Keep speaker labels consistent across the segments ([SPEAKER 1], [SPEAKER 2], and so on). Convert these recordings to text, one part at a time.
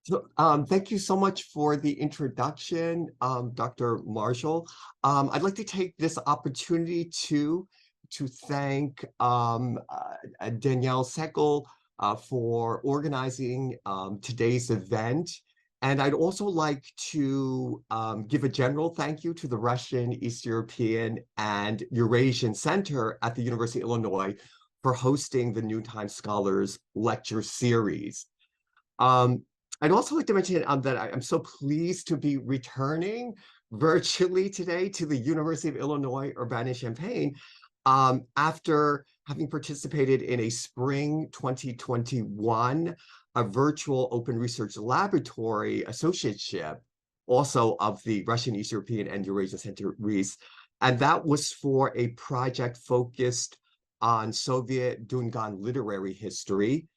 [SPEAKER 1] Thank you so much for the introduction, Dr. Marshall. I'd like to take this opportunity to thank Danielle Seckel for organizing today's event. And I'd also like to give a general thank you to the Russian, East European, and Eurasian Center at the University of Illinois for hosting the Noontime Scholars Lecture Series. I'd also like to mention that I'm so pleased to be returning virtually today to the University of Illinois Urbana-Champaign after having participated in a spring 2021 a virtual open research laboratory associateship, also of the Russian, East European, and Eurasian Center REES. And that was for a project focused on Soviet Dungan literary history.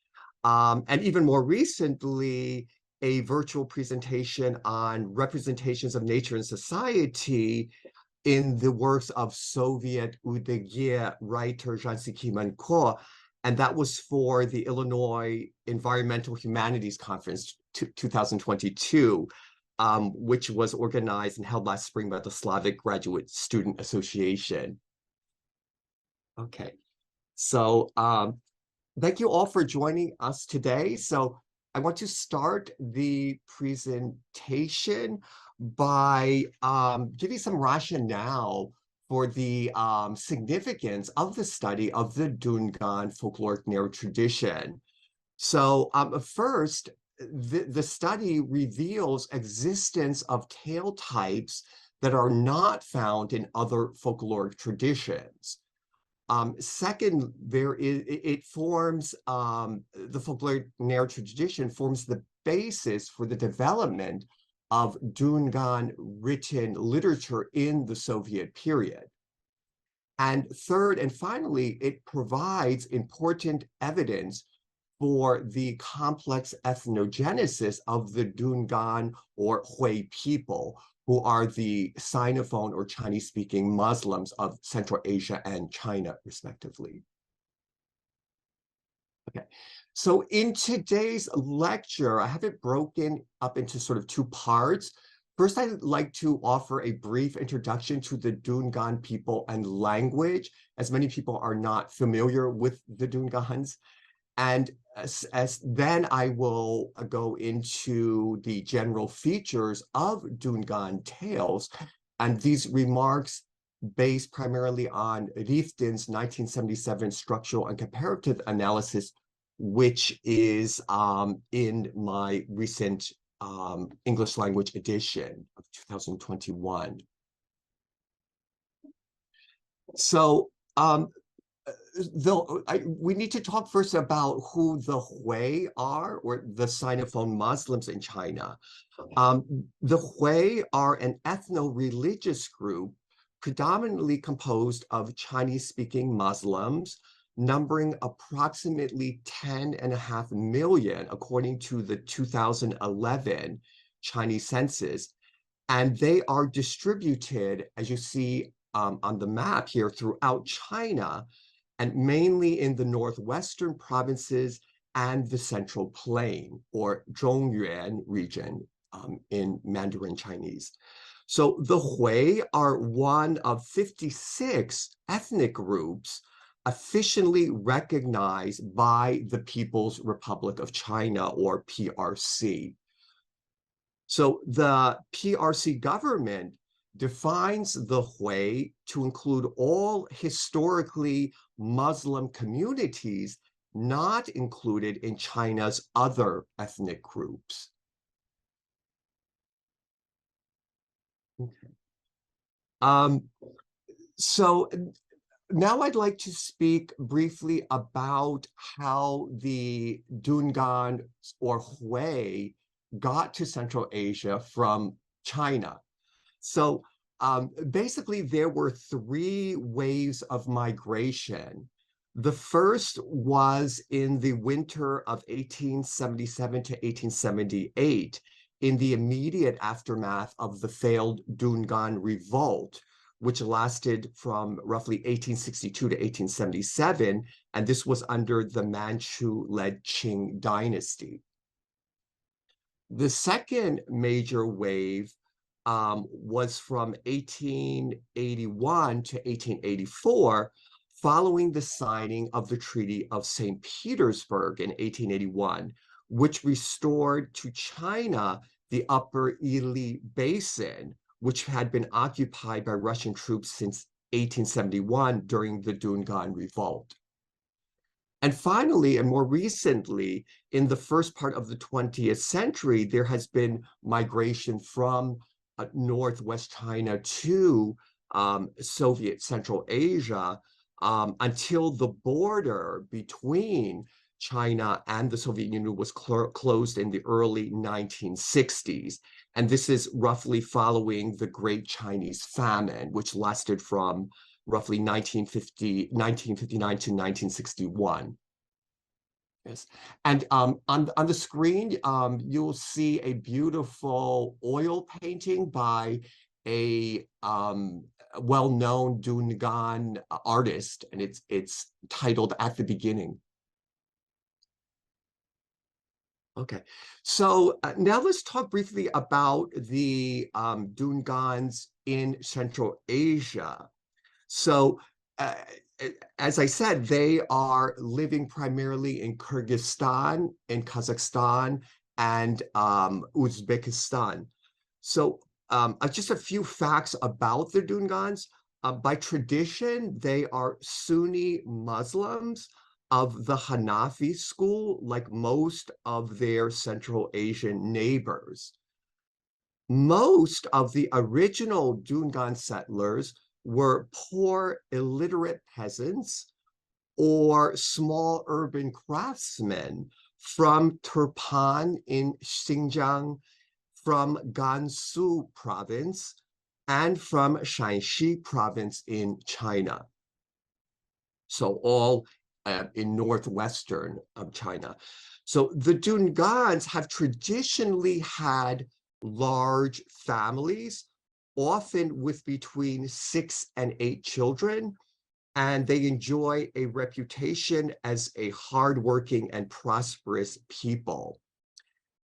[SPEAKER 1] And even more recently, a virtual presentation on representations of nature and society in the works of Soviet Udegyie writer Jansiki Manko, and that was for the Illinois Environmental Humanities Conference 2022, which was organized and held last spring by the Slavic Graduate Student Association. Okay, so thank you all for joining us today. So I want to start the presentation by giving some rationale for the significance of the study of the Dungan folkloric narrative tradition. So first, the study reveals existence of tale types that are not found in other folkloric traditions. Second, it forms, the folkloric narrative tradition forms the basis for the development of Dungan written literature in the Soviet period. And third, and finally, it provides important evidence for the complex ethnogenesis of the Dungan or Hui people, who are the Sinophone or Chinese-speaking Muslims of Central Asia and China, respectively. Okay, so in today's lecture, I have it broken up into sort of two parts. First, I'd like to offer a brief introduction to the Dungan people and language, as many people are not familiar with the Dungans. And then I will go into the general features of Dungan tales, and these remarks based primarily on Riftin's 1977 structural and comparative analysis, which is in my recent English language edition of 2021. So we need to talk first about who the Hui are, or the Sinophone Muslims in China. The Hui are an ethno-religious group predominantly composed of Chinese-speaking Muslims, numbering approximately 10.5 million, according to the 2011 Chinese census. And they are distributed, as you see on the map here, throughout China, and mainly in the northwestern provinces and the Central Plain, or Zhongyuan region in Mandarin Chinese. So the Hui are one of 56 ethnic groups officially recognized by the People's Republic of China, or PRC. So the PRC government defines the Hui to include all historically Muslim communities not included in China's other ethnic groups. Okay. So now I'd like to speak briefly about how the Dungan or Hui got to Central Asia from China. So basically, there were three waves of migration. The first was in the winter of 1877 to 1878, in the immediate aftermath of the failed Dungan Revolt, which lasted from roughly 1862 to 1877, and this was under the Manchu-led Qing dynasty. The second major wave was from 1881 to 1884, following the signing of the Treaty of St. Petersburg in 1881, which restored to China the Upper Ili Basin, which had been occupied by Russian troops since 1871 during the Dungan Revolt. And finally, and more recently, in the first part of the 20th century, there has been migration from Northwest China to Soviet Central Asia until the border between China and the Soviet Union was closed in the early 1960s. And this is roughly following the Great Chinese Famine, which lasted from roughly 1959 to 1961. Yes. And on the screen, you'll see a beautiful oil painting by a well-known Dungan artist, and it's titled At the Beginning. Okay, so now let's talk briefly about the Dungans in Central Asia. So, as I said, they are living primarily in Kyrgyzstan, in Kazakhstan, and Uzbekistan. So, just a few facts about the Dungans. By tradition, they are Sunni Muslims of the Hanafi school, like most of their Central Asian neighbors. Most of the original Dungan settlers were poor, illiterate peasants or small urban craftsmen from Turpan in Xinjiang, from Gansu province, and from Shanxi province in China. So all in northwestern China. So the Dungans have traditionally had large families, often with between 6 and 8 children, and they enjoy a reputation as a hardworking and prosperous people.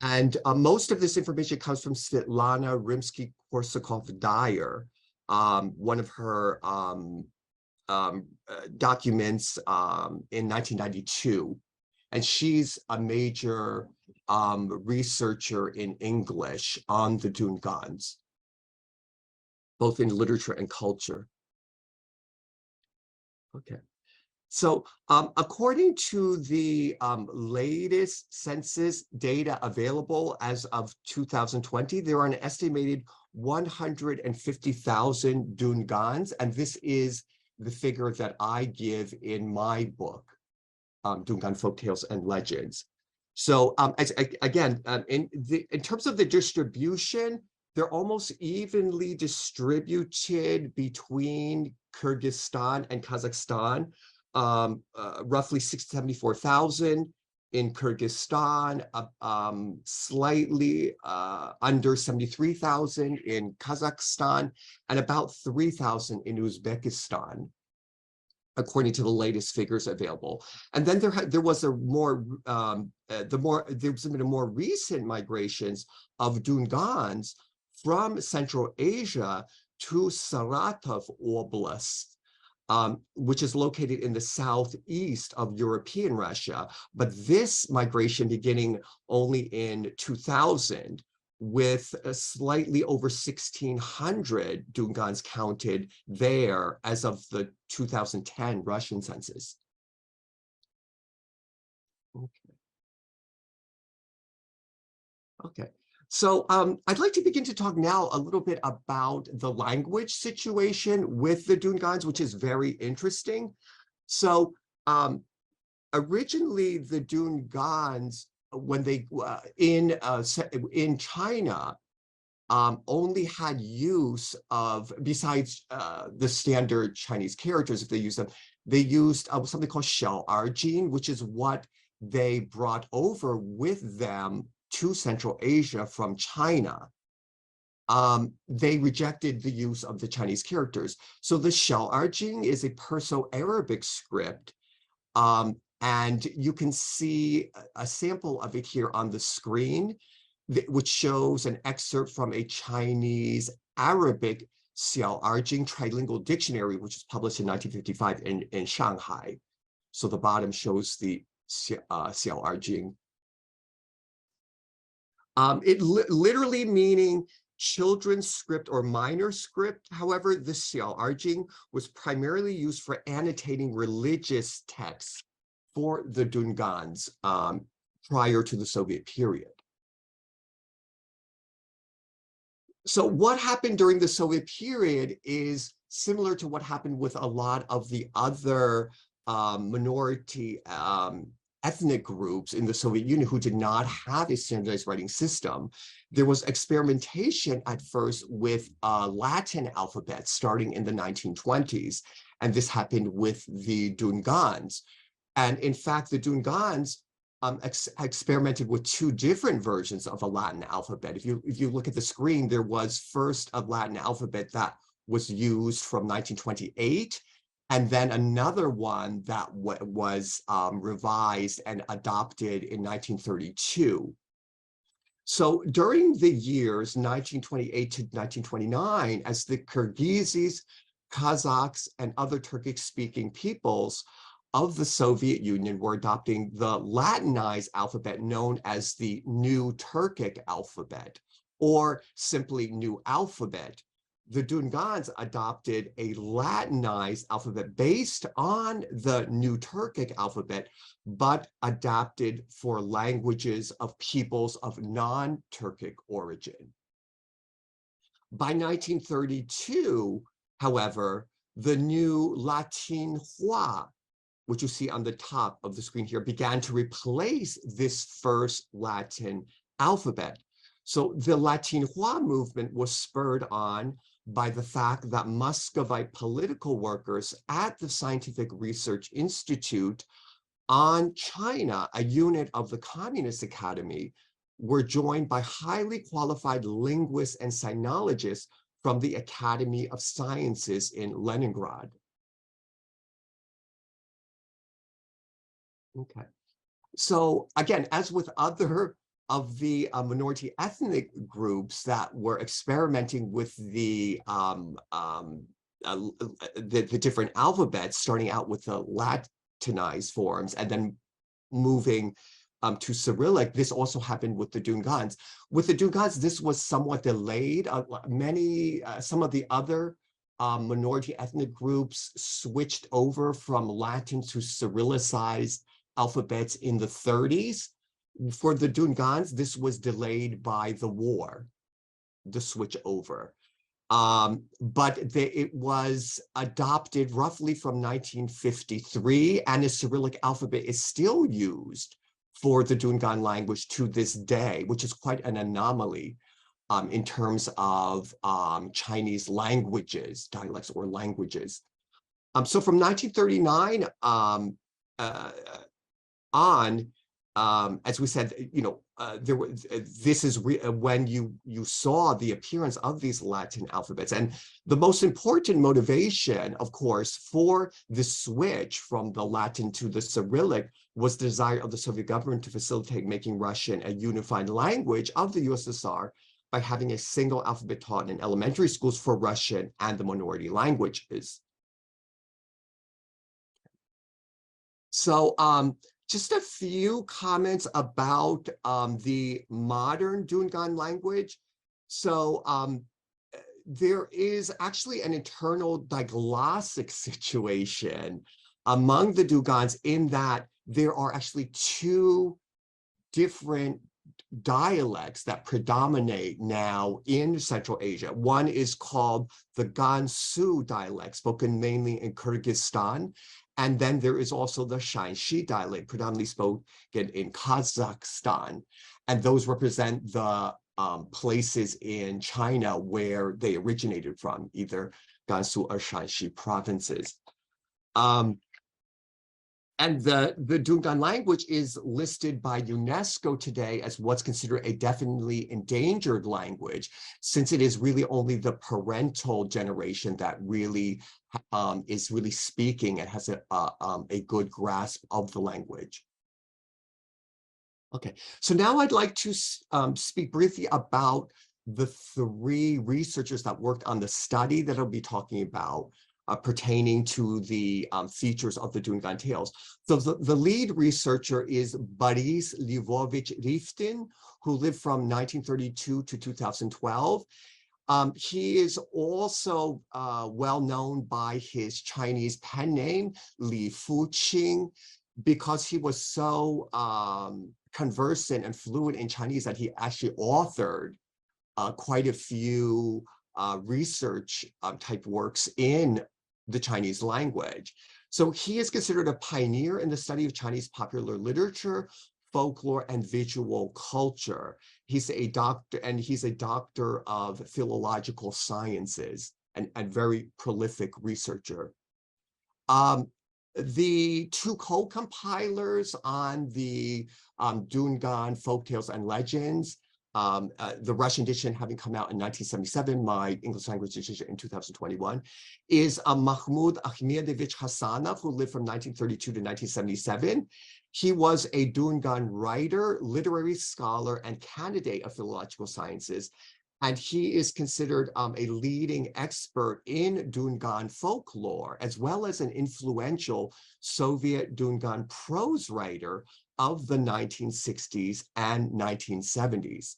[SPEAKER 1] And most of this information comes from Svetlana Rimsky-Korsakov-Dyer, one of her documents in 1992. And she's a major researcher in English on the Dungans, both in literature and culture. Okay. So according to the latest census data available as of 2020, there are an estimated 150,000 Dungans, and this is the figure that I give in my book, Dungan Folktales and Legends. So in terms of the distribution, they're almost evenly distributed between Kyrgyzstan and Kazakhstan, roughly 674,000 in Kyrgyzstan, slightly under 73,000 in Kazakhstan, and about 3,000 in Uzbekistan, according to the latest figures available. And then there was a more there's been a more recent migrations of Dungans from Central Asia to Saratov Oblast, which is located in the southeast of European Russia. But this migration beginning only in 2000, with slightly over 1,600 Dungans counted there as of the 2010 Russian census. Okay. So I'd like to begin to talk now a little bit about the language situation with the Dungans, which is very interesting. So originally the Dungans, when they in China, only had use of, besides the standard Chinese characters, if they use them, they used something called Xiao'erjing, which is what they brought over with them to Central Asia from China. They rejected the use of the Chinese characters. So the Xiao'erjing is a Perso-Arabic script, and you can see a sample of it here on the screen. which shows an excerpt from a Chinese Arabic Xiao Arjing trilingual dictionary, which was published in 1955 in Shanghai. So the bottom shows the Xiao Arjing. It literally meaning children's script or minor script. However, the Xiao Arjing was primarily used for annotating religious texts for the Dungans prior to the Soviet period. So what happened during the Soviet period is similar to what happened with a lot of the other minority ethnic groups in the Soviet Union who did not have a standardized writing system. There was experimentation at first with Latin alphabet starting in the 1920s, and this happened with the Dungans. And in fact, the Dungans experimented with two different versions of a Latin alphabet. If you look at the screen, there was first a Latin alphabet that was used from 1928, and then another one that was revised and adopted in 1932. So during the years 1928 to 1929, as the Kyrgyzs, Kazakhs, and other Turkic-speaking peoples of the Soviet Union were adopting the Latinized alphabet known as the New Turkic alphabet, or simply New Alphabet. The Dungans adopted a Latinized alphabet based on the New Turkic alphabet, but adapted for languages of peoples of non-Turkic origin. By 1932, however, the new Latin Hua, which you see on the top of the screen here, began to replace this first Latin alphabet. So the Latin Hua movement was spurred on by the fact that Muscovite political workers at the Scientific Research Institute on China, a unit of the Communist Academy, were joined by highly qualified linguists and sinologists from the Academy of Sciences in Leningrad. Okay. So again, as with other of the minority ethnic groups that were experimenting with the different alphabets, starting out with the Latinized forms and then moving to Cyrillic, this also happened with the Dungans. With the Dungans, this was somewhat delayed. Some of the other minority ethnic groups switched over from Latin to Cyrillicized alphabets in the 30s. For the Dungans, this was delayed by the war, the switch over. But it was adopted roughly from 1953, and a Cyrillic alphabet is still used for the Dungan language to this day, which is quite an anomaly in terms of Chinese languages, dialects or languages. So from 1939 on, as we said, this is when you saw the appearance of these Latin alphabets. And the most important motivation, of course, for the switch from the Latin to the Cyrillic was the desire of the Soviet government to facilitate making Russian a unified language of the USSR by having a single alphabet taught in elementary schools for Russian and the minority languages. So just a few comments about the modern Dungan language. So there is actually an internal diglossic situation among the Dungans in that there are actually two different dialects that predominate now in Central Asia. One is called the Gansu dialect, spoken mainly in Kyrgyzstan. And then there is also the Shanxi dialect, predominantly spoken in Kazakhstan. And those represent the places in China where they originated from, either Gansu or Shanxi provinces. And the Dungan language is listed by UNESCO today as what's considered a definitely endangered language, since it is really only the parental generation that really is really speaking and has a good grasp of the language. Okay, so now I'd like to speak briefly about the three researchers that worked on the study that I'll be talking about pertaining to the features of the Dungan tales. So the lead researcher is Boris Lvovich Riftin, who lived from 1932 to 2012. He is also well known by his Chinese pen name, Li Fuqing, because he was so conversant and fluent in Chinese that he actually authored quite a few research type works in the Chinese language. So he is considered a pioneer in the study of Chinese popular literature, folklore, and visual culture. He's a doctor, and he's a doctor of philological sciences and very prolific researcher. The two co-compilers on the Dungan Folktales and Legends, the Russian edition having come out in 1977, my English language edition in 2021, is Mahmoud Ahmedovich Hassanov, who lived from 1932 to 1977. He was a Dungan writer, literary scholar, and candidate of philological sciences. And he is considered a leading expert in Dungan folklore, as well as an influential Soviet Dungan prose writer of the 1960s and 1970s.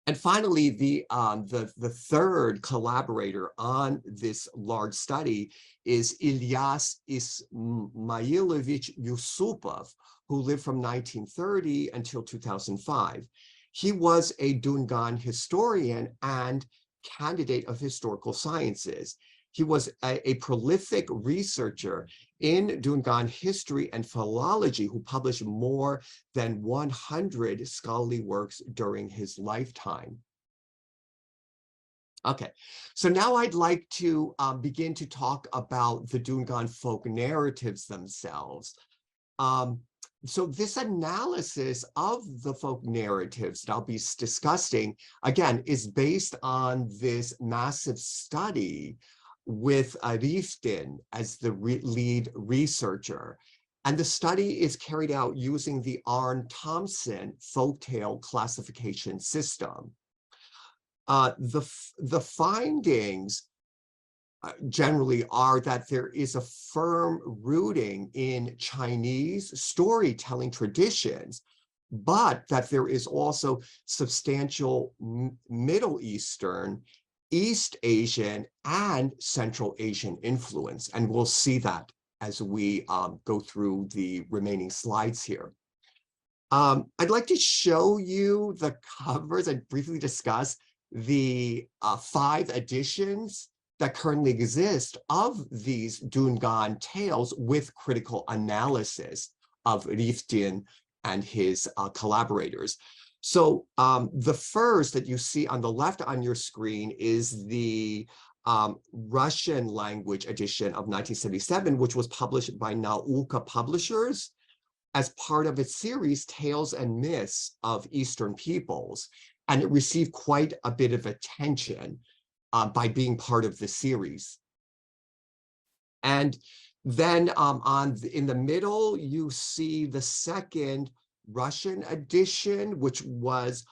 [SPEAKER 1] And finally, the third collaborator on this large study is Ilyas Ismailovich Yusupov, who lived from 1930 until 2005. He was a Dungan historian and candidate of historical sciences. He was a prolific researcher in Dungan history and philology who published more than 100 scholarly works during his lifetime. Okay, so now I'd like to begin to talk about the Dungan folk narratives themselves. So this analysis of the folk narratives that I'll be discussing, again, is based on this massive study with Riftin as the lead researcher. And the study is carried out using the Arne-Thompson folktale classification system. The findings generally are that there is a firm rooting in Chinese storytelling traditions, but that there is also substantial Middle Eastern, East Asian, and Central Asian influence. And we'll see that as we go through the remaining slides here. I'd like to show you the covers and briefly discuss the 5 editions that currently exist of these Dungan tales with critical analysis of Riftin and his collaborators. So the first that you see on the left on your screen is the Russian language edition of 1977, which was published by Nauka Publishers as part of its series, Tales and Myths of Eastern Peoples. And it received quite a bit of attention by being part of the series. And then in the middle, you see the second Russian edition, which was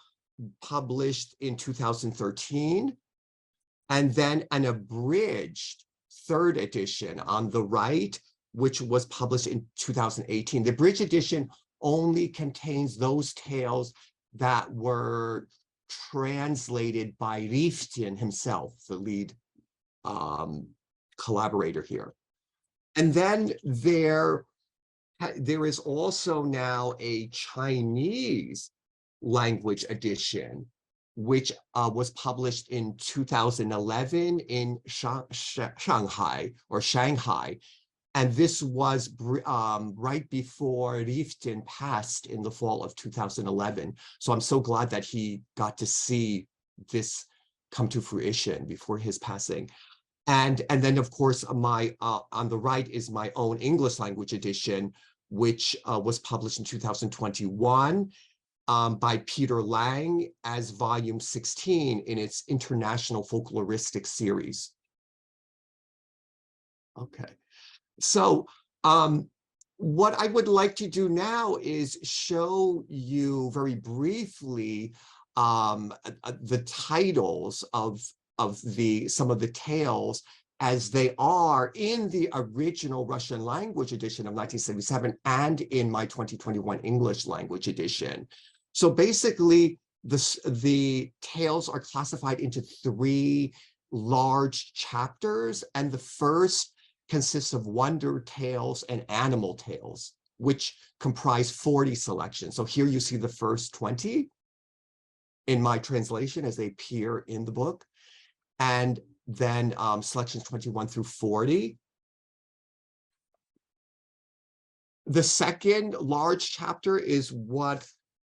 [SPEAKER 1] published in 2013, and then an abridged third edition on the right, which was published in 2018. The abridged edition only contains those tales that were translated by Riftin himself, the lead collaborator here. And then there is also now a Chinese language edition, which was published in 2011 in Shanghai. And this was right before Riftin passed in the fall of 2011. So I'm so glad that he got to see this come to fruition before his passing. And then, of course, on the right is my own English language edition, which was published in 2021 by Peter Lang as volume 16 in its International Folkloristic series. Okay. So what I would like to do now is show you very briefly the titles of some of the tales as they are in the original Russian language edition of 1977 and in my 2021 English language edition. So basically, the tales are classified into 3 large chapters, and the first consists of wonder tales and animal tales, which comprise 40 selections. So here you see the first 20 in my translation as they appear in the book, and then selections 21 through 40. The second large chapter is what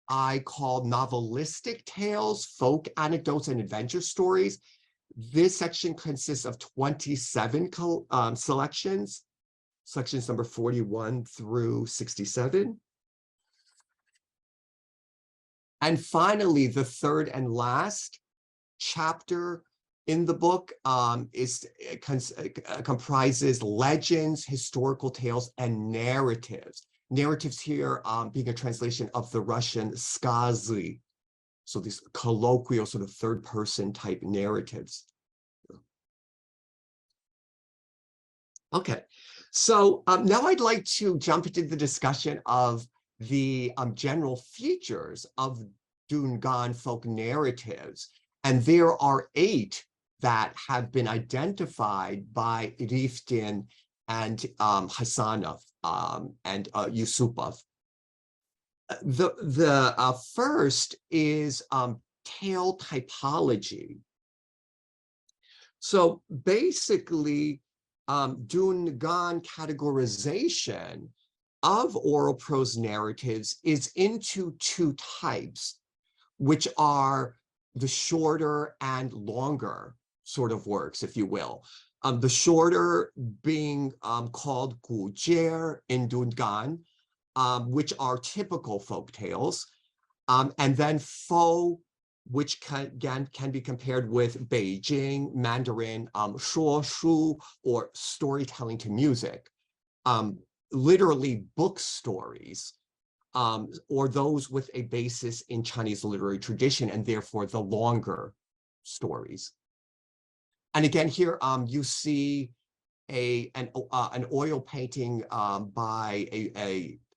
[SPEAKER 1] I call novelistic tales, folk anecdotes, and adventure stories. This section consists of 27 selections number 41 through 67. And finally, the third and last chapter in the book comprises legends, historical tales, and narratives. Narratives here being a translation of the Russian skazy. So these colloquial sort of third-person type narratives. Okay, so now I'd like to jump into the discussion of the general features of Dungan folk narratives. And there are 8 that have been identified by Riftin and Hasanov and Yusupov. The first is tale typology. So basically, Dungan categorization of oral prose narratives is into 2 types, which are the shorter and longer sort of works, if you will. The shorter being called gujer in Dungan, which are typical folk tales, and then faux, which can be compared with Beijing, Mandarin, shuoshu, or storytelling to music, literally book stories, or those with a basis in Chinese literary tradition, and therefore the longer stories. And again, here you see an oil painting by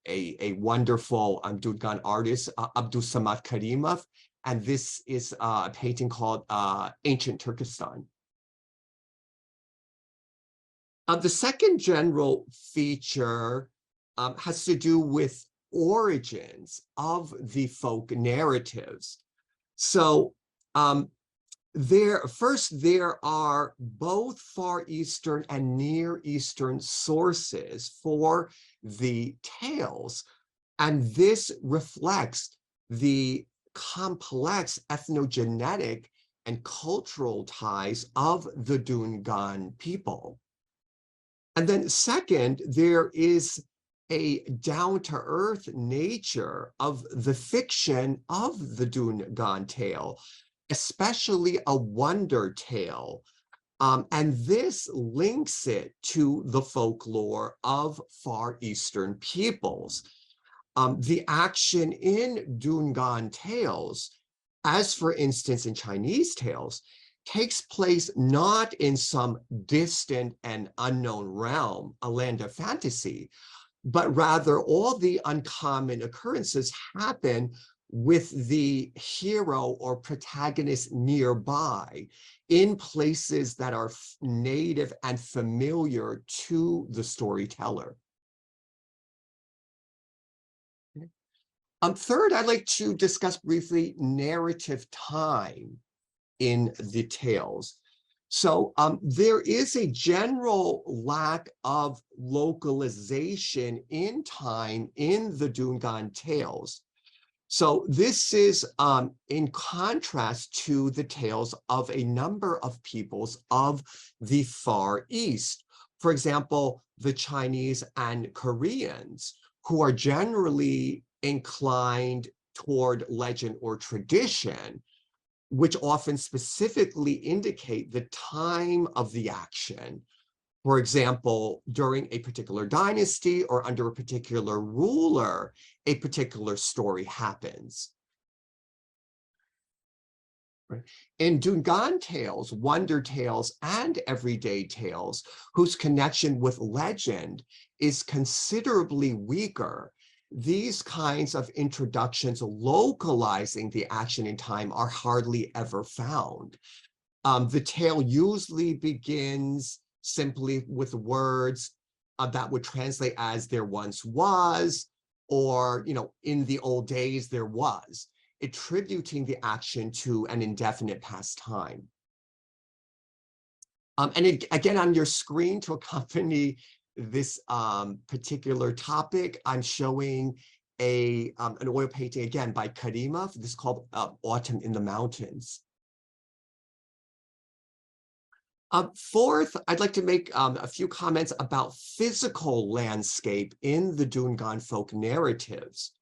[SPEAKER 1] a wonderful Dungan artist, Abdul Samad Karimov, and this is a painting called Ancient Turkestan. The second general feature has to do with origins of the folk narratives. So there are both Far Eastern and Near Eastern sources for the tales, and this reflects the complex ethnogenetic and cultural ties of the Dungan people. And then second, there is a down-to-earth nature of the fiction of the Dungan tale, especially a wonder tale. And this links it to the folklore of Far Eastern peoples. The action in Dungan tales, as for instance in Chinese tales, takes place not in some distant and unknown realm, a land of fantasy, but rather all the uncommon occurrences happen with the hero or protagonist nearby, in places that are native and familiar to the storyteller. Third, I'd like to discuss briefly narrative time in the tales. So there is a general lack of localization in time in the Dungan tales. So this is in contrast to the tales of a number of peoples of the Far East. For example, the Chinese and Koreans, who are generally inclined toward legend or tradition, which often specifically indicate the time of the action, For example, during a particular dynasty or under a particular ruler, a particular story happens. In Dungan tales, wonder tales, and everyday tales, whose connection with legend is considerably weaker, these kinds of introductions localizing the action in time are hardly ever found. The tale usually begins simply with words that would translate as "there once was," or, "in the old days there was," attributing the action to an indefinite past time. Again, on your screen, to accompany this particular topic, I'm showing an oil painting, again, by Karima. This is called Autumn in the Mountains. Fourth, I'd like to make a few comments about physical landscape in the Dungan folk narratives.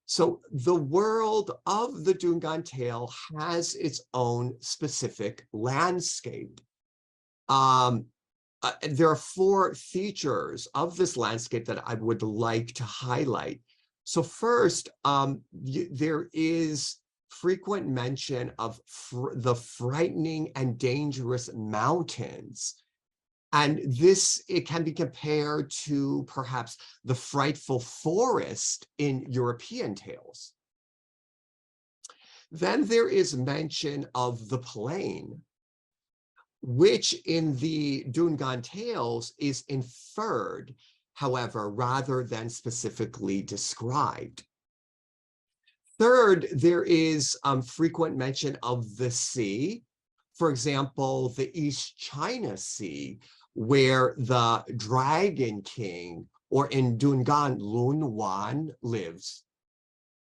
[SPEAKER 1] So the world of the Dungan tale has its own specific landscape. There are four features of this landscape that I would like to highlight. So first, there is frequent mention of the frightening and dangerous mountains. And it can be compared to perhaps the frightful forest in European tales. Then there is mention of the plain, which in the Dungan tales is inferred, however, rather than specifically described. Third, there is frequent mention of the sea. For example, the East China Sea, where the Dragon King, or in Dungan, Lun Wan, lives.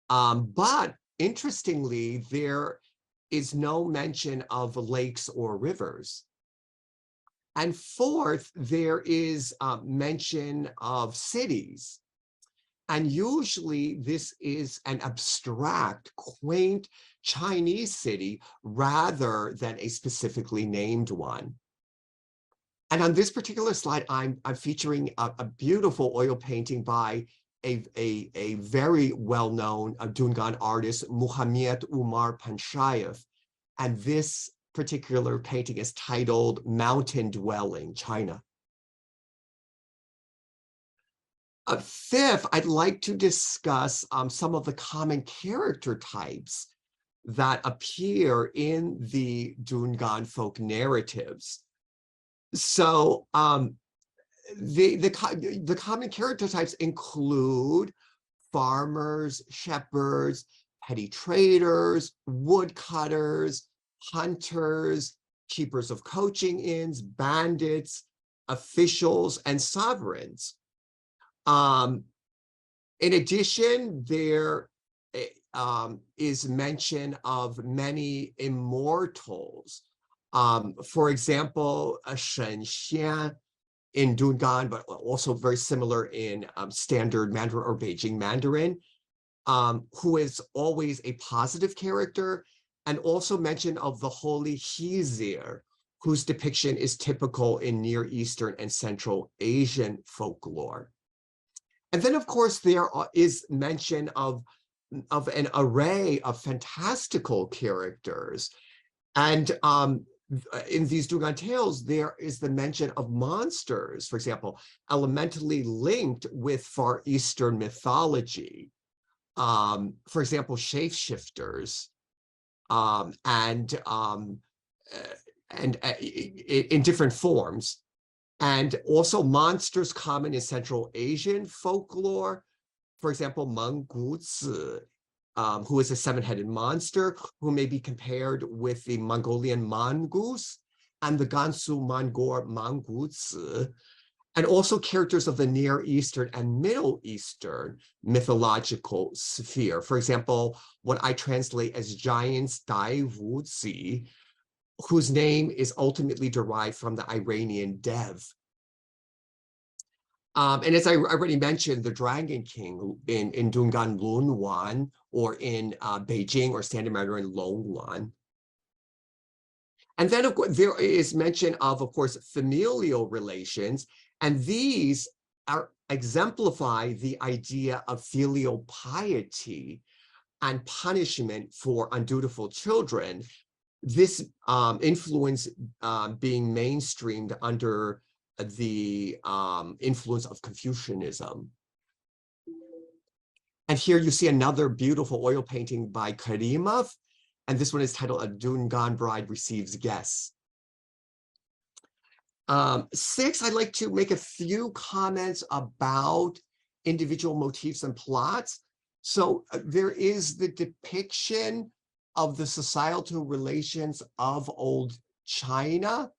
[SPEAKER 1] But interestingly, there is no mention of lakes or rivers. And fourth, there is mention of cities. And usually this is an abstract, quaint Chinese city rather than a specifically named one. And on this particular slide, I'm featuring a beautiful oil painting by a very well-known Dungan artist, Muhammad Umar Panshayev. And this particular painting is titled Mountain Dwelling, China. Fifth, I'd like to discuss some of the common character types that appear in the Dungan folk narratives. So the common character types include farmers, shepherds, petty traders, woodcutters, hunters, keepers of coaching inns, bandits, officials, and sovereigns. In addition, there is mention of many immortals. For example, a Shen Xian in Dungan, but also very similar in standard Mandarin or Beijing Mandarin, who is always a positive character, and also mention of the holy Hizir, whose depiction is typical in Near Eastern and Central Asian folklore. And then, of course, there is mention of an array of fantastical characters. And in these Dungan tales, there is the mention of monsters, for example, elementally linked with Far Eastern mythology. For example, shapeshifters, and in different forms. And also monsters common in Central Asian folklore. For example, Meng Gu Zi, who is a seven-headed monster, who may be compared with the Mongolian mongoose and the Gansu Mongol Meng Zi, and also characters of the Near Eastern and Middle Eastern mythological sphere. For example, what I translate as giants Dai Wu Zi, whose name is ultimately derived from the Iranian Dev. And as I already mentioned, the Dragon King in Dungan Lun Wan, or in Beijing or Standard Mandarin Long Wan. And then, of course, there is mention of course, familial relations, and these exemplify the idea of filial piety and punishment for undutiful children. This influence being mainstreamed under the influence of Confucianism. And here you see another beautiful oil painting by Karimov, and this one is titled "A Dungan Bride Receives Guests." 6, I'd like to make a few comments about individual motifs and plots. So there is the depiction of the societal relations of old China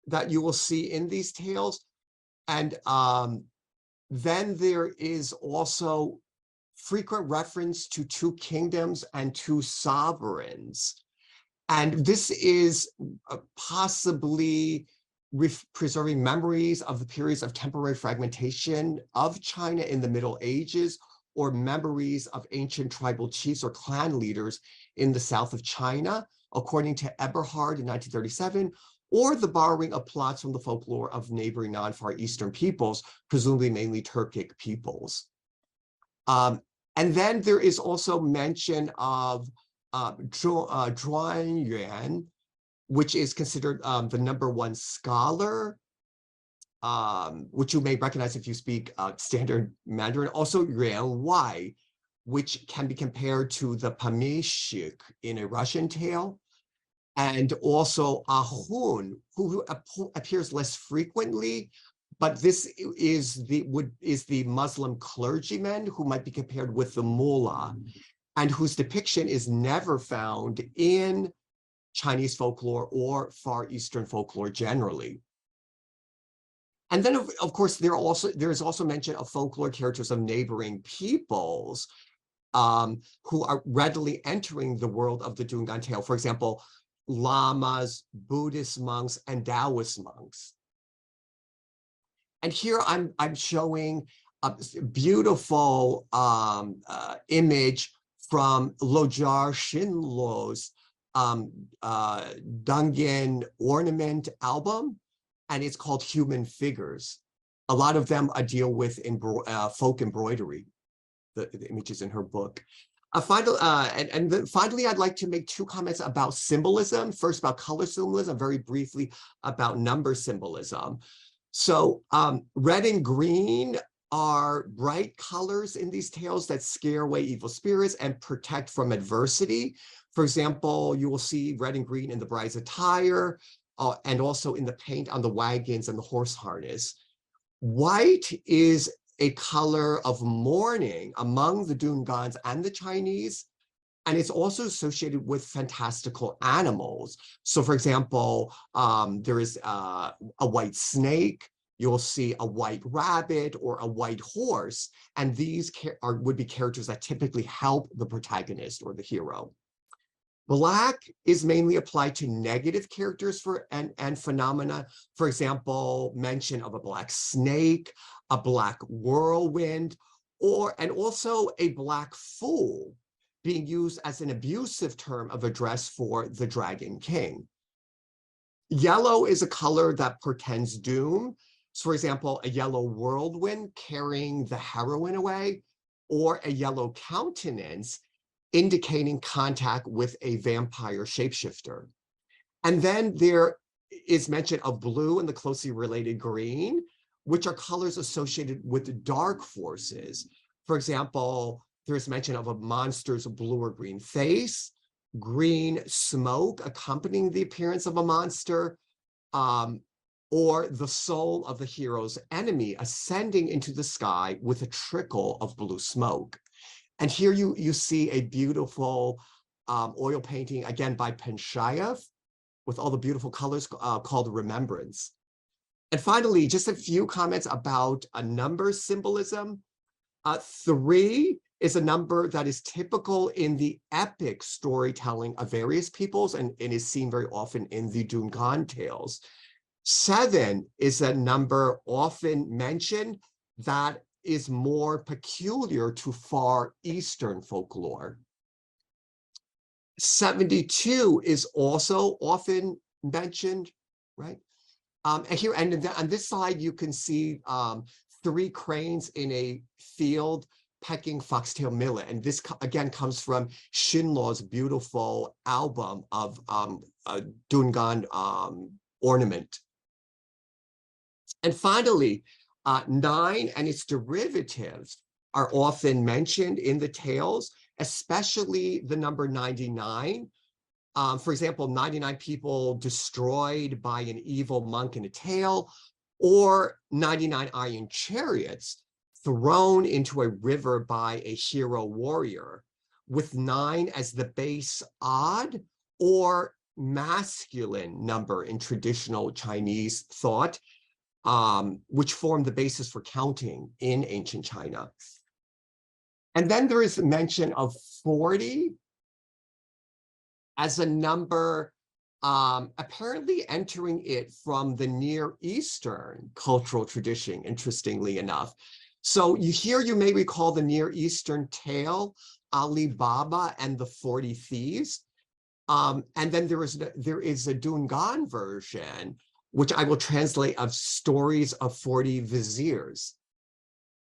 [SPEAKER 1] that you will see in these tales. And then there is also frequent reference to 2 kingdoms and 2 sovereigns. And this is possibly preserving memories of the periods of temporary fragmentation of China in the Middle Ages, or memories of ancient tribal chiefs or clan leaders in the south of China, according to Eberhard in 1937, or the borrowing of plots from the folklore of neighboring non-Far Eastern peoples, presumably mainly Turkic peoples. And then there is also mention of Zhuan Yuan, which is considered the #1 scholar, which you may recognize if you speak standard Mandarin. Also Yuan Wai, which can be compared to the Pomeshchik in a Russian tale. And also Ahun, who appears less frequently, but this is the Muslim clergyman who might be compared with the mullah, and whose depiction is never found in Chinese folklore or Far Eastern folklore generally. And then, of course, there is also mention of folklore characters of neighboring peoples who are readily entering the world of the Dungan tale. For example, lamas, Buddhist monks, and Taoist monks. And here I'm showing a beautiful image from Lojar Shinlo's Dungan ornament album, and it's called Human Figures. A lot of them I deal with in folk embroidery, the images in her book. Finally, I'd like to make 2 comments about symbolism. First, about color symbolism, very briefly about number symbolism. So red and green are bright colors in these tales that scare away evil spirits and protect from adversity. For example, you will see red and green in the bride's attire, and also in the paint on the wagons and the horse harness. White is a color of mourning among the Dungans and the Chinese, and it's also associated with fantastical animals. So, for example, there is a white snake, you'll see a white rabbit or a white horse, and these would be characters that typically help the protagonist or the hero. Black is mainly applied to negative characters and phenomena. For example, mention of a black snake, a black whirlwind, and also a black fool being used as an abusive term of address for the Dragon King. Yellow is a color that portends doom. So, for example, a yellow whirlwind carrying the heroine away, or a yellow countenance indicating contact with a vampire shapeshifter. And then there is mention of blue and the closely related green, which are colors associated with dark forces. For example, there's mention of a monster's blue or green face, green smoke accompanying the appearance of a monster, or the soul of the hero's enemy ascending into the sky with a trickle of blue smoke. And here you see a beautiful oil painting, again by Penshayev, with all the beautiful colors, called Remembrance. And finally, just a few comments about a number symbolism. 3 is a number that is typical in the epic storytelling of various peoples and is seen very often in the Dungan tales. 7 is a number often mentioned that is more peculiar to Far Eastern folklore. 72 is also often mentioned, right? And here, and on this side, you can see 3 cranes in a field pecking foxtail millet. And this, again, comes from Shinlaw's beautiful album of Dungan ornament. And finally, 9 and its derivatives are often mentioned in the tales, especially the number 99. For example, 99 people destroyed by an evil monk in a tale, or 99 iron chariots thrown into a river by a hero warrior, with 9 as the base odd or masculine number in traditional Chinese thought, which formed the basis for counting in ancient China. And then there is mention of 40 as a number apparently entering it from the Near Eastern cultural tradition, interestingly enough. So you may recall the Near Eastern tale, Ali Baba and the 40 Thieves. And then there is a Dungan version, which I will translate, of stories of 40 viziers.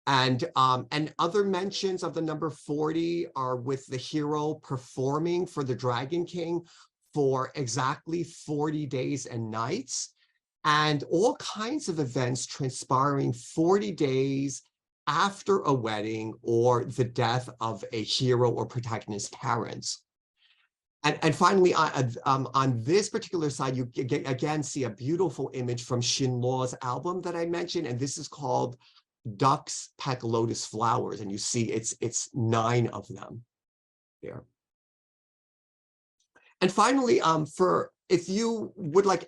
[SPEAKER 1] And other mentions of the number 40 are with the hero performing for the Dragon King for exactly 40 days and nights, and all kinds of events transpiring 40 days after a wedding or the death of a hero or protagonist's parents. And finally, on this particular side, you again see a beautiful image from Shinlaw's album that I mentioned, and this is called Ducks Peck Lotus Flowers, and you see it's 9 of them there. And finally, if you would like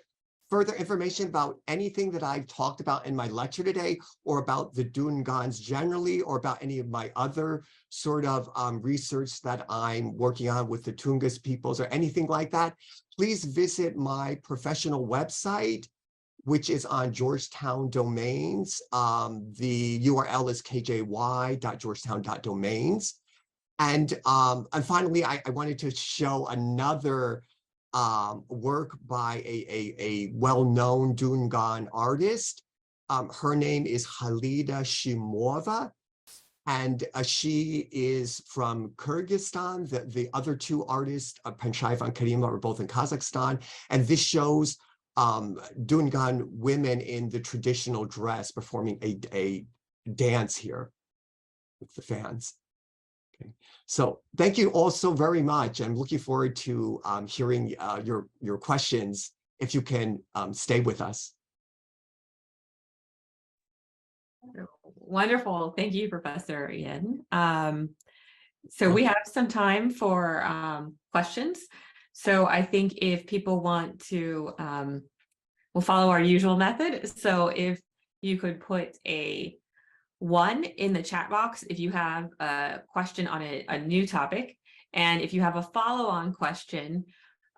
[SPEAKER 1] further information about anything that I've talked about in my lecture today, or about the Dungans generally, or about any of my other sort of research that I'm working on with the Tungus peoples or anything like that, please visit my professional website, which is on Georgetown Domains. The URL is kjy.georgetown.domains. And finally, I wanted to show another work by a well-known Dungan artist. Her name is Halida Shimova, and she is from Kyrgyzstan. The other 2 artists, Panchayev and Karima, are both in Kazakhstan. And this shows Dungan women in the traditional dress performing a dance here with the fans. Okay. So thank you all so very much. I'm looking forward to hearing your questions, if you can stay with us.
[SPEAKER 2] Wonderful. Thank you, Professor Ian. So we have some time for questions. So I think if people want to, we'll follow our usual method. So if you could put a 1 in the chat box if you have a question on a new topic, and if you have a follow-on question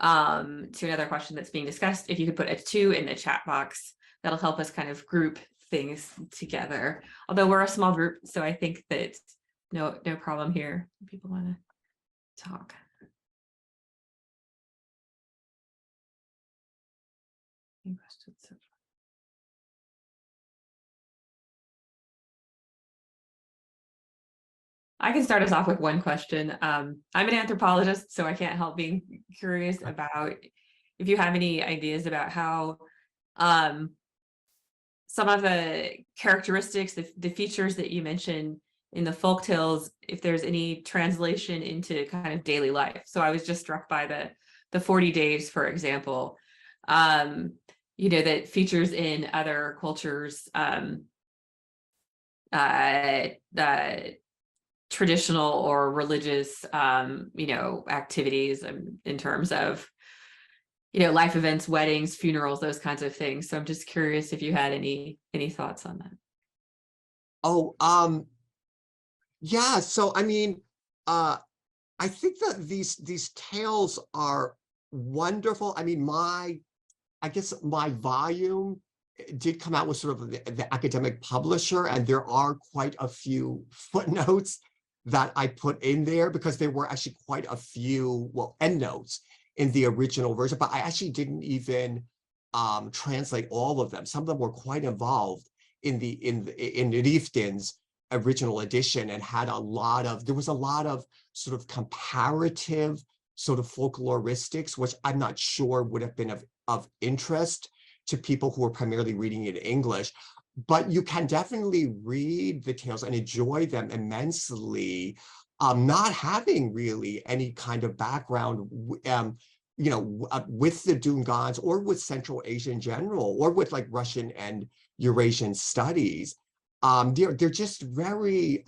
[SPEAKER 2] to another question that's being discussed, if you could put a 2 in the chat box, that'll help us kind of group things together. Although we're a small group, so I think that no problem here. People want to talk. Any questions so far? I can start us off with one question. I'm an anthropologist, so I can't help being curious about if you have any ideas about how some of the characteristics, the features that you mentioned in the folktales, if there's any translation into kind of daily life. So I was just struck by the 40 days, for example, that features in other cultures, traditional or religious, activities in terms of, life events, weddings, funerals, those kinds of things. So I'm just curious if you had any thoughts on that.
[SPEAKER 1] Oh, yeah. So I mean, I think that these tales are wonderful. I mean, I guess my volume did come out with sort of the academic publisher, and there are quite a few footnotes that I put in there because there were actually quite a few, well, endnotes in the original version, but I actually didn't even translate all of them. Some of them were quite involved in Riftin's original edition and had there was a lot of sort of comparative sort of folkloristics, which I'm not sure would have been of interest to people who are primarily reading in English. But you can definitely read the tales and enjoy them immensely, not having really any kind of background, with the Dungans or with Central Asia in general, or with like Russian and Eurasian studies. They're just very,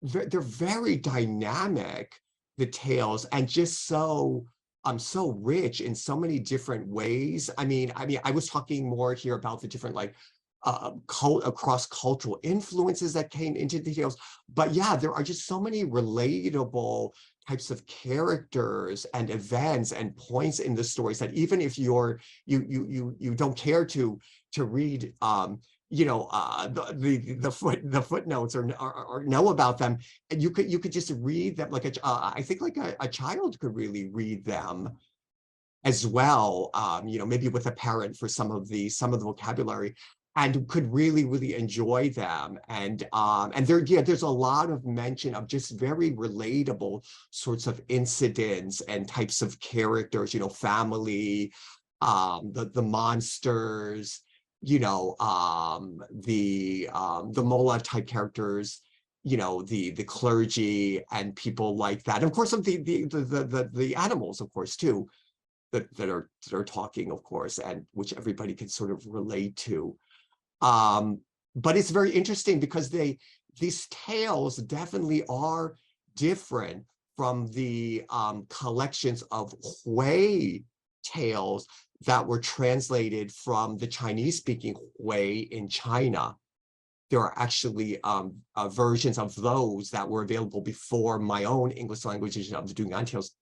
[SPEAKER 1] they're very dynamic, the tales, and just so rich in so many different ways. I mean, I was talking more here about the different like cross-cultural influences that came into the tales, but yeah, there are just so many relatable types of characters and events and points in the stories that even if you don't care to read the footnotes or know about them, and you could just read them like I think like a child could really read them as well, maybe with a parent for some of the vocabulary, and could really enjoy them. And there's a lot of mention of just very relatable sorts of incidents and types of characters, family, the monsters, the Mola type characters, the clergy and people like that. And of course, the animals, of course, too, that are talking, of course, and which everybody can sort of relate to. But it's very interesting because these tales definitely are different from the collections of Hui tales that were translated from the Chinese-speaking Hui in China. There are actually versions of those that were available before my own English language edition of the Dungan tales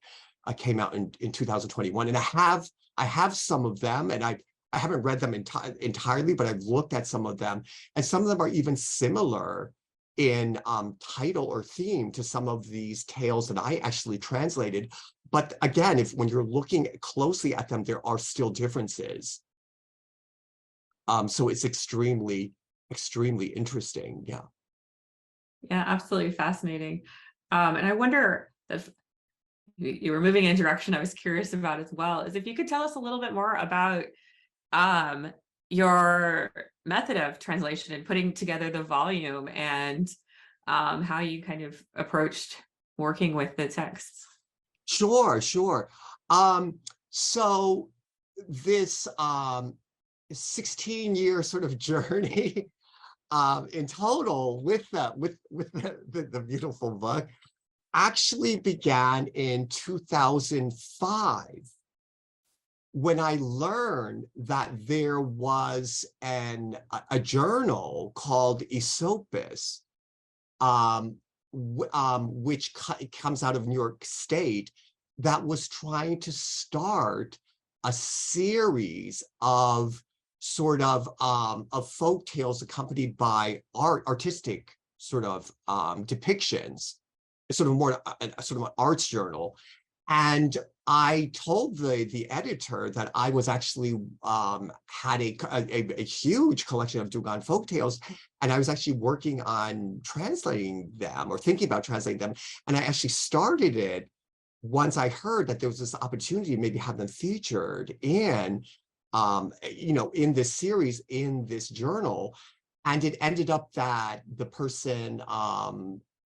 [SPEAKER 1] came out in 2021. And I have some of them, and I haven't read them entirely, but I've looked at some of them, and some of them are even similar in title or theme to some of these tales that I actually translated. But again, when you're looking closely at them, there are still differences. So it's extremely interesting. Yeah.
[SPEAKER 2] Yeah, absolutely fascinating. And I wonder if you were moving in a direction I was curious about as well, is if you could tell us a little bit more about your method of translation and putting together the volume, and how you kind of approached working with the texts.
[SPEAKER 1] Sure. So this 16-year sort of journey in total with the beautiful book actually began in 2005, when I learned that there was a journal called Aesopus, which comes out of New York State, that was trying to start a series of sort of folk tales accompanied by artistic sort of depictions, sort of more sort of an arts journal. And I told the editor that I was actually had a huge collection of Dungan folk tales, and I was actually working on translating them or thinking about translating them. And I actually started it once I heard that there was this opportunity to maybe have them featured in this series, in this journal. And it ended up that the person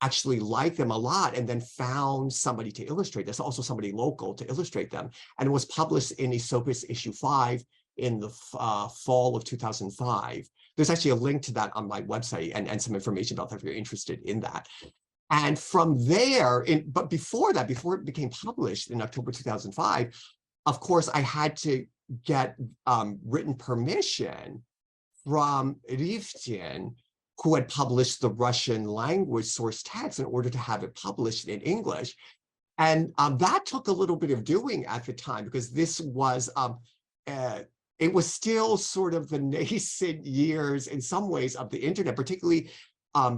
[SPEAKER 1] actually liked them a lot, and then found somebody to illustrate this, also somebody local to illustrate them. And it was published in Aesopus issue 5 in the fall of 2005. There's actually a link to that on my website and some information about that if you're interested in that. And from there, but before that, before it became published in October 2005, of course, I had to get written permission from Riftin, who had published the Russian language source text, in order to have it published in English. And that took a little bit of doing at the time, because this was, it was still sort of the nascent years in some ways of the internet, particularly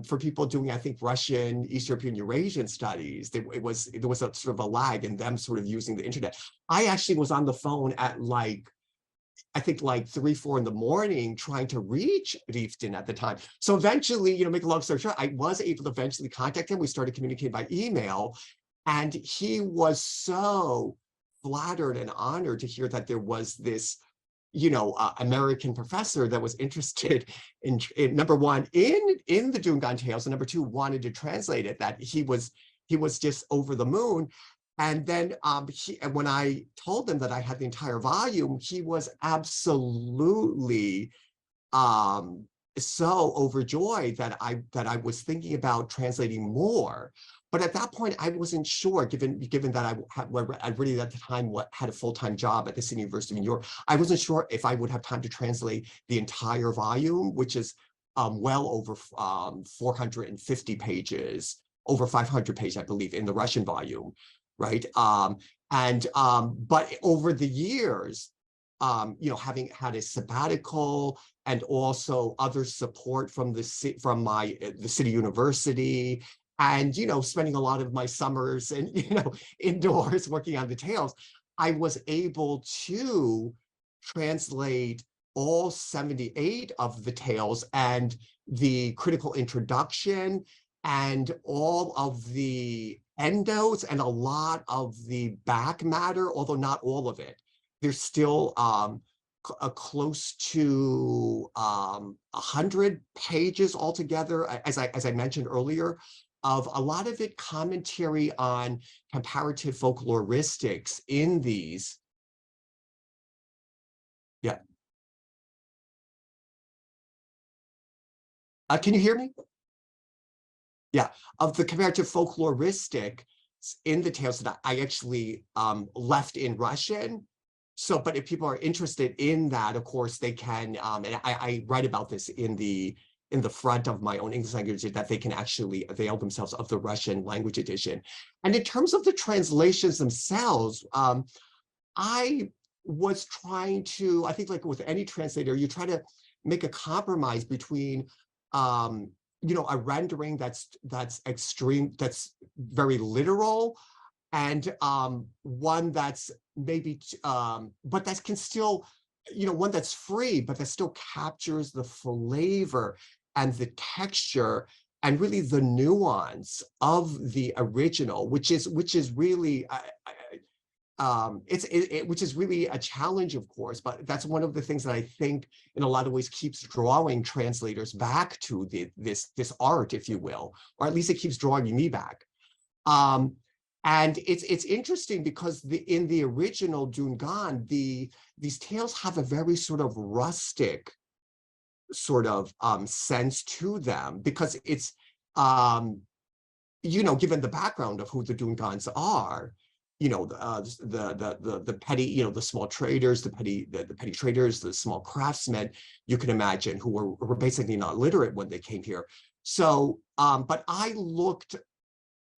[SPEAKER 1] for people doing, I think, Russian, East European, Eurasian studies, there was a sort of a lag in them sort of using the internet. I actually was on the phone at like, I think like 3, 4 in the morning trying to reach Riften at the time. So eventually, you know, make a long story short, I was able to eventually contact him. We started communicating by email, and he was so flattered and honored to hear that there was this, you know, American professor that was interested in number one in the Dungan tales, and number two wanted to translate it. That he was just over the moon. And then when I told him that I had the entire volume, he was absolutely so overjoyed that I was thinking about translating more. But at that point, I wasn't sure, given that I really at the time had a full-time job at the City University of New York. I wasn't sure if I would have time to translate the entire volume, which is well over 450 pages, over 500 pages, I believe, in the Russian volume, right? But over the years, you know, having had a sabbatical and also other support from the City University, and, you know, spending a lot of my summers and, you know, indoors working on the tales, I was able to translate all 78 of the tales and the critical introduction and all of the endnotes and a lot of the back matter, although not all of it. There's still close to 100 pages altogether, as I mentioned earlier, of a lot of it commentary on comparative folkloristics in these. Yeah. Can you hear me? Yeah, of the comparative folkloristic in the tales that I actually left in Russian. So, but if people are interested in that, of course, they can, and I write about this in the front of my own English language, that they can actually avail themselves of the Russian language edition. And in terms of the translations themselves, I was trying to, I think like with any translator, you try to make a compromise between, you know, a rendering that's extreme, that's very literal, and one that's maybe, but that can still, you know, one that's free, but that still captures the flavor and the texture and really the nuance of the original, which is really, which is really a challenge, of course, but that's one of the things that I think in a lot of ways keeps drawing translators back to this art, if you will, or at least it keeps drawing me back. And it's interesting because in the original Dungan, these tales have a very sort of rustic sort of sense to them, because it's, you know, given the background of who the Dungans are, you know, the petty, you know, the small traders, the petty traders, the small craftsmen, you can imagine, who were basically not literate when they came here. So, but I looked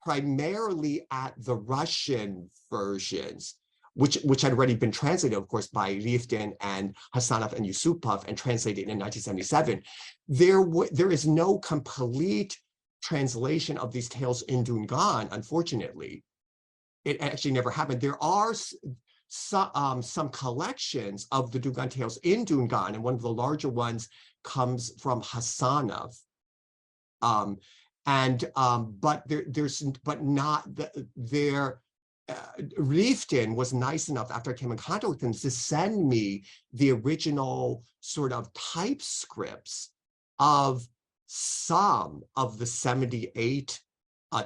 [SPEAKER 1] primarily at the Russian versions, which had already been translated, of course, by Riften and Hassanov and Yusupov and translated in 1977. There is no complete translation of these tales in Dungan, unfortunately. It actually never happened. There are some collections of the Dungan tales in Dungan, and one of the larger ones comes from Hassanov. Riften was nice enough, after I came in contact with him, to send me the original sort of typescripts of some of the 78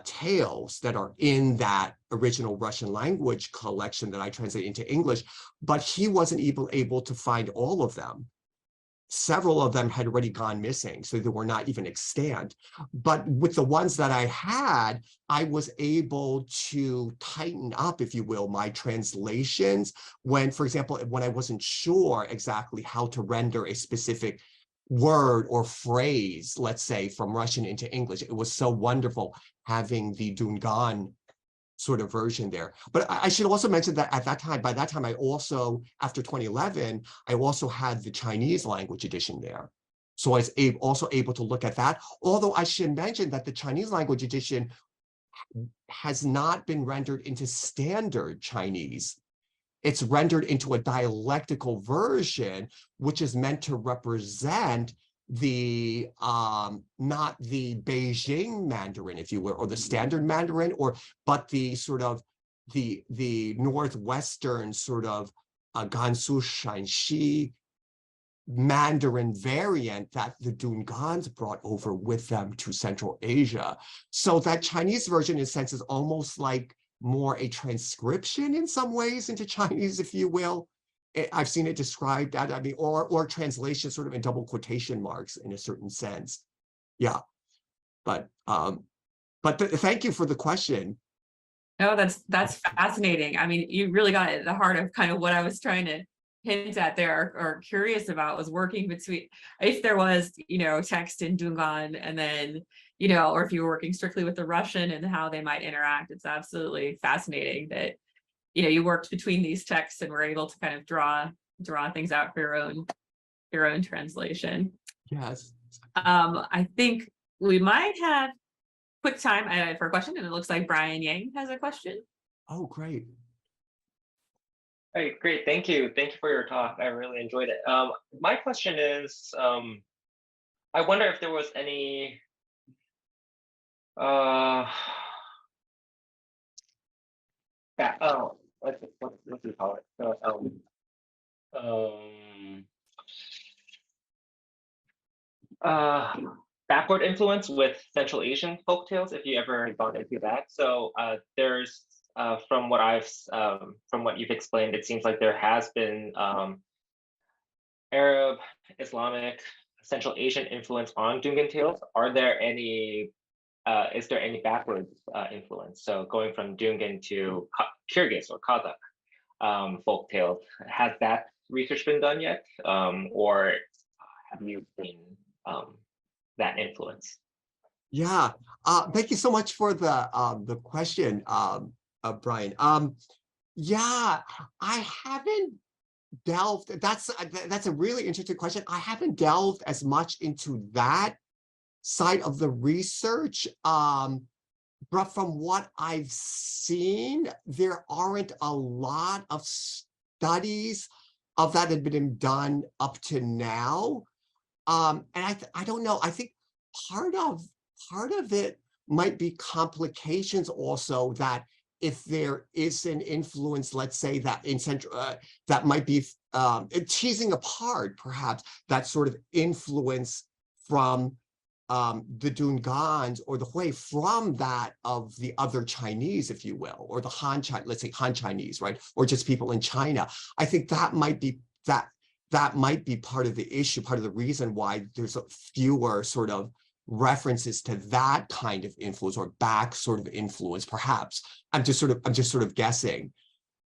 [SPEAKER 1] tales that are in that original Russian language collection that I translated into English, but he wasn't able to find all of them. Several of them had already gone missing, so they were not even extant. But with the ones that I had, I was able to tighten up, if you will, my translations when, for example, when I wasn't sure exactly how to render a specific word or phrase, let's say, from Russian into English. It was so wonderful having the Dungan sort of version there. But I should also mention that by that time, I also, after 2011, I also had the Chinese language edition there. So I was also able to look at that. Although I should mention that the Chinese language edition has not been rendered into standard Chinese. It's rendered into a dialectical version, which is meant to represent the not the Beijing Mandarin, if you will, or the standard Mandarin, but the sort of the northwestern sort of Gansu Shanxi Mandarin variant that the Dungans brought over with them to Central Asia. So that Chinese version, in a sense, is almost like more a transcription in some ways into Chinese, if you will. I've seen it described that, I mean, or translation sort of in double quotation marks in a certain sense. Yeah, but thank you for the question.
[SPEAKER 2] No, that's fascinating. I mean, you really got at the heart of kind of what I was trying to hint at there, or curious about, was working between, if there was, text in Dungan, and then, or if you were working strictly with the Russian and how they might interact. It's absolutely fascinating that, you worked between these texts and were able to kind of draw things out for your own translation.
[SPEAKER 1] Yes.
[SPEAKER 2] I think we might have quick time for a question, and it looks like Brian Yang has a question.
[SPEAKER 1] Oh, great.
[SPEAKER 3] Hey, great. Thank you. Thank you for your talk. I really enjoyed it. My question is, I wonder if there was any what do you call it? Backward influence with Central Asian folktales, if you ever gone into that. So there's from what you've explained, it seems like there has been Arab, Islamic, Central Asian influence on Dungan tales. Are there any? Is there any backwards influence? So going from Dungan to Kyrgyz or Kazakh folk tales, has that research been done yet, or have you seen that influence?
[SPEAKER 1] Yeah, thank you so much for the question, Brian. Yeah, I haven't delved. That's a really interesting question. I haven't delved as much into that side of the research, but from what I've seen, there aren't a lot of studies of that have been done up to now. And I don't know. I think part of it might be complications also, that if there is an influence, let's say that in central, that might be teasing apart perhaps that sort of influence from the Dungans or the Hui from that of the other Chinese, if you will, or the Han Chinese, let's say Han Chinese, right? Or just people in China. I think that might be that might be part of the issue, part of the reason why there's fewer sort of references to that kind of influence or back sort of influence, perhaps. I'm just sort of guessing.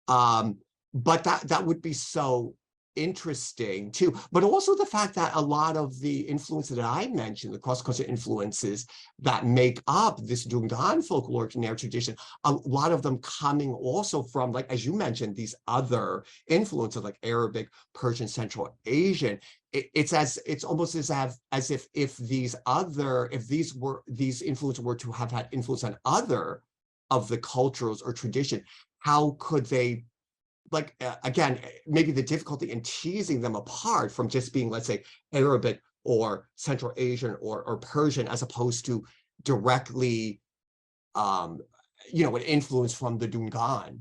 [SPEAKER 1] But that would be so interesting too. But also the fact that a lot of the influences that I mentioned, the cross-cultural influences that make up this Dungan folkloric narrative tradition, a lot of them coming also from, like, as you mentioned, these other influences like Arabic, Persian, Central Asian. It's almost as if these influences were to have had influence on other of the cultures or tradition, how could they, like, again, maybe the difficulty in teasing them apart from just being, let's say, Arabic or Central Asian or Persian, as opposed to directly, an influence from the Dungan.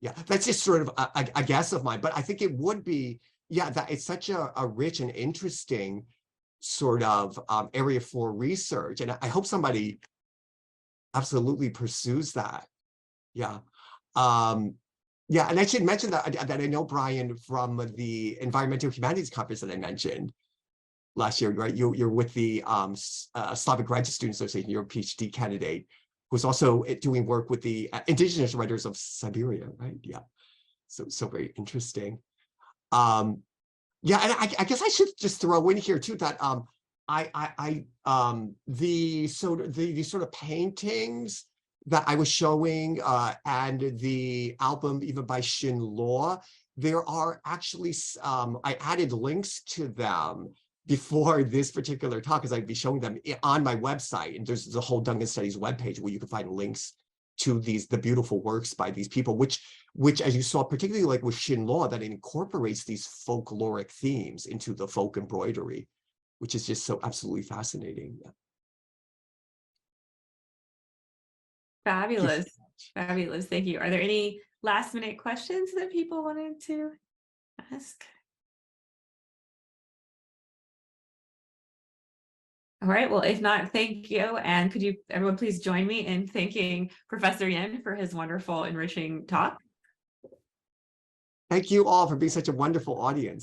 [SPEAKER 1] Yeah, that's just sort of a guess of mine, but I think it would be, yeah, that it's such a rich and interesting sort of area for research, and I hope somebody absolutely pursues that. Yeah. Yeah, and I should mention that I know Brian from the Environmental Humanities Conference that I mentioned last year, right? You're with the Slavic Graduate Student Association. You're a PhD candidate who's also doing work with the indigenous writers of Siberia, right? Yeah, so very interesting. Yeah, and I guess I should just throw in here too that the sort of paintings that I was showing, and the album even by Xin Luo, there are actually, I added links to them before this particular talk, because I'd be showing them on my website, and there's the whole Dungan Studies webpage where you can find links to the beautiful works by these people, which as you saw, particularly like with Shin Law, that it incorporates these folkloric themes into the folk embroidery, which is just so absolutely fascinating.
[SPEAKER 2] Fabulous. Fabulous. Thank you. Are there any last minute questions that people wanted to ask? All right, well, if not, thank you. And could you, everyone, please join me in thanking Professor Yin for his wonderful, enriching talk.
[SPEAKER 1] Thank you all for being such a wonderful audience.